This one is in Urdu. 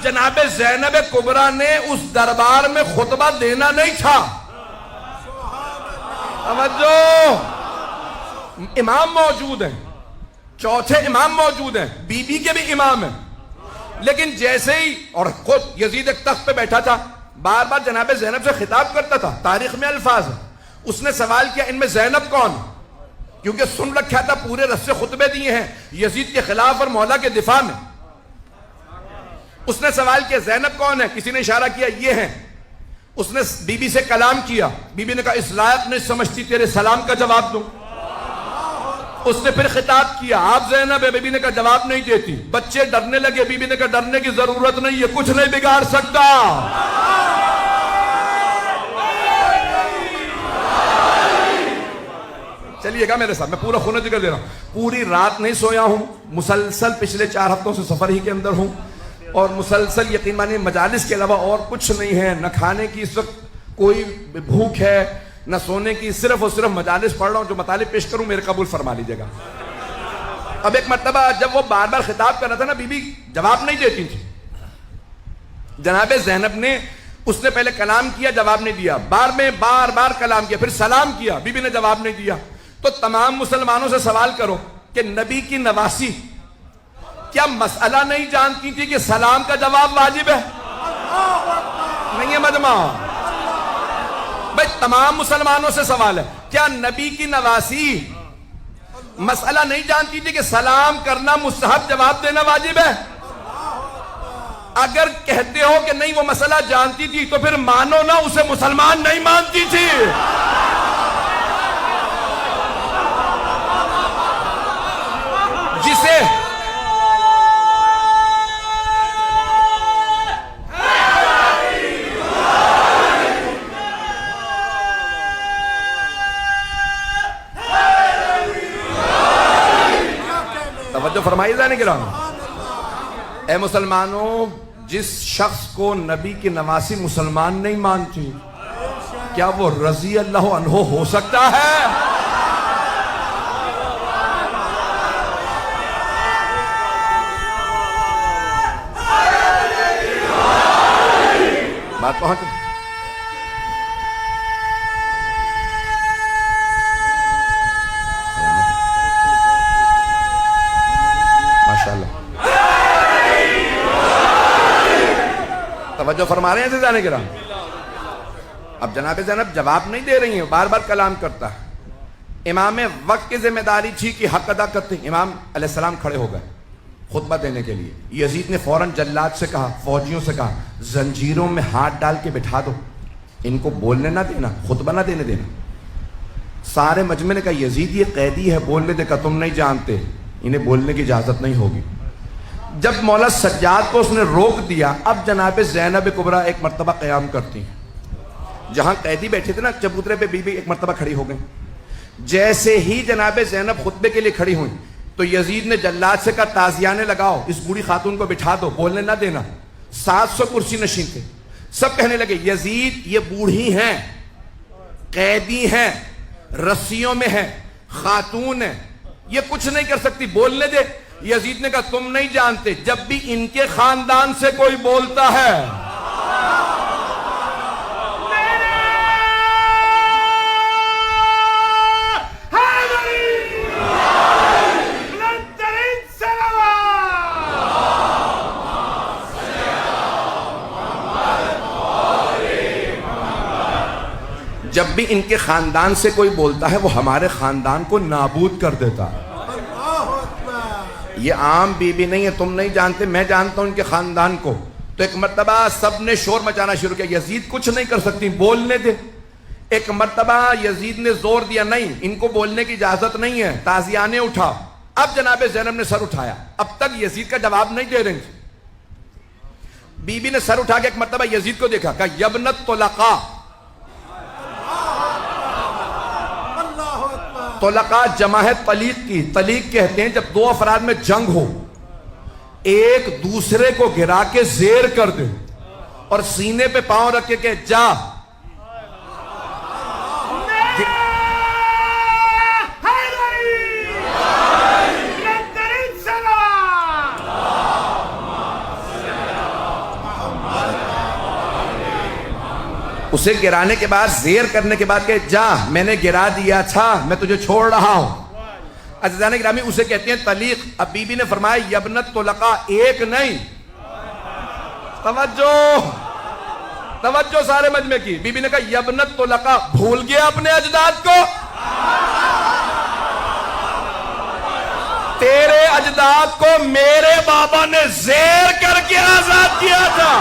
جناب زینب کبریٰ نے اس دربار میں خطبہ دینا نہیں تھا. توجہ، امام موجود ہیں، چوتھے امام موجود ہیں، بی بی کے بھی امام ہیں، لیکن جیسے ہی، اور خود یزید ایک تخت پہ بیٹھا تھا، بار بار جناب زینب سے خطاب کرتا تھا، تاریخ میں الفاظ ہیں. اس نے سوال کیا ان میں زینب کون؟ کیونکہ سن رکھا تھا پورے رس سے خطبے دیے ہیں یزید کے خلاف اور مولا کے دفاع میں. اس نے سوال کیا زینب کون ہے؟ کسی نے اشارہ کیا یہ ہیں. اس نے بی بی سے کلام کیا، بی بی نے کہا اس لائق نہیں سمجھتی تیرے سلام کا جواب دوں. اس نے پھر خطاب کیا آپ زینب ہے، بی بی نے کہا جواب نہیں دیتی. بچے ڈرنے لگے، بی بی نے کہا ڈرنے کی ضرورت نہیں ہے، کچھ نہیں بگاڑ سکتا. چلیے گا میرے ساتھ، میں پورا خونہ ذکر دے رہا ہوں. پوری رات نہیں سویا ہوں، مسلسل پچھلے 4 ہفتوں سے سفر ہی کے اندر ہوں، اور مسلسل یقین مانیے مجالس کے علاوہ اور کچھ نہیں ہے. نہ کھانے کی اس وقت کوئی بھوک ہے، نہ سونے کی، صرف اور صرف مجالس پڑھ رہا ہوں. جو مطالب پیش کروں میرے قبول فرما لیجیے گا. اب ایک مرتبہ جب وہ بار بار خطاب کر رہا تھا نا، بی بی جواب نہیں دیتی تھی. جناب زینب نے، اس نے پہلے کلام کیا، جواب نہیں دیا، بار بار کلام کیا، پھر سلام کیا، بی بی نے جواب نہیں دیا. تو تمام مسلمانوں سے سوال کرو کہ نبی کی نواسی کیا مسئلہ نہیں جانتی تھی کہ سلام کا جواب واجب ہے؟ نہیں ہے مجمع بھائی، تمام مسلمانوں سے سوال ہے، کیا نبی کی نواسی مسئلہ نہیں جانتی تھی کہ سلام کرنا مستحب، جواب دینا واجب ہے؟ اگر کہتے ہو کہ نہیں وہ مسئلہ جانتی تھی تو پھر مانو نہ اسے مسلمان نہیں مانتی تھی. جسے توجہ فرمائی جانے کے رہا. اے مسلمانوں، جس شخص کو نبی کی نواسی مسلمان نہیں مانتی، کیا وہ رضی اللہ عنہ ہو سکتا ہے؟ بات پہنچ ماشاءاللہ. توجہ فرما رہے ہیں جانے کے رہا. اب جناب زینب جواب نہیں دے رہی ہیں، بار بار کلام کرتا ہے. امام وقت کی ذمہ داری تھی کہ حق ادا کرتے. امام علیہ السلام کھڑے ہو گئے خطبہ دینے کے لیے. یزید نے فوراً جلاد سے کہا، فوجیوں سے کہا زنجیروں میں ہاتھ ڈال کے بٹھا دو، ان کو بولنے نہ دینا، خطبہ نہ دینے دینا. سارے مجمع نے کہا یزید یہ قیدی ہے، بولنے دے. کہا تم نہیں جانتے، انہیں بولنے کی اجازت نہیں ہوگی. جب مولا سجاد کو اس نے روک دیا، اب جناب زینب کبریٰ ایک مرتبہ قیام کرتی ہیں. جہاں قیدی بیٹھے تھے نا چبوترے پہ، بی بی ایک مرتبہ کھڑی ہو گئی. جیسے ہی جناب زینب خطبے کے لیے کھڑی ہوئی تو یزید نے جلاد سے کہا تازیانے لگاؤ، اس بوڑھی خاتون کو بٹھا دو، بولنے نہ دینا. 700 کرسی نشین تھے. سب کہنے لگے یزید یہ بوڑھی ہیں، قیدی ہیں، رسیوں میں ہیں، خاتون ہیں، یہ کچھ نہیں کر سکتی، بولنے دے. یزید نے کہا تم نہیں جانتے، جب بھی ان کے خاندان سے کوئی بولتا ہے جب بھی ان کے خاندان سے کوئی بولتا ہے وہ ہمارے خاندان کو نابود کر دیتا ہے. یہ عام بی بی نہیں ہے، تم نہیں جانتے، میں جانتا ہوں ان کے خاندان کو. تو ایک مرتبہ سب نے شور مچانا شروع کیا، یزید کچھ نہیں کر سکتی، بولنے دے. ایک مرتبہ یزید نے زور دیا نہیں ان کو بولنے کی اجازت نہیں ہے، تازیانے اٹھا. اب جناب زینب نے سر اٹھایا، اب تک یزید کا جواب نہیں دے رہی تھی. بی بی نے سر اٹھا کے ایک مرتبہ یزید کو دیکھا، کہا یبنت طلقاء. طلقاء جمع ہے طلیق کی. طلیق کہتے ہیں جب دو افراد میں جنگ ہو، ایک دوسرے کو گرا کے زیر کر دے اور سینے پہ پاؤں رکھ کے کہ جا. اسے گرانے کے بعد زیر کرنے کے بعد کہ جا میں نے گرا دیا تھا میں تجھے چھوڑ رہا ہوں. عزیزان گرامی اسے کہتے ہیں طلیق. اب بی بی نے فرمایا یبنت طلقا ایک نہیں, توجہ سارے مجمع کی. بی بی نے کہا یبنت طلقا, بھول گیا اپنے اجداد کو؟ تیرے اجداد کو میرے بابا نے زیر کر کے آزاد کیا تھا.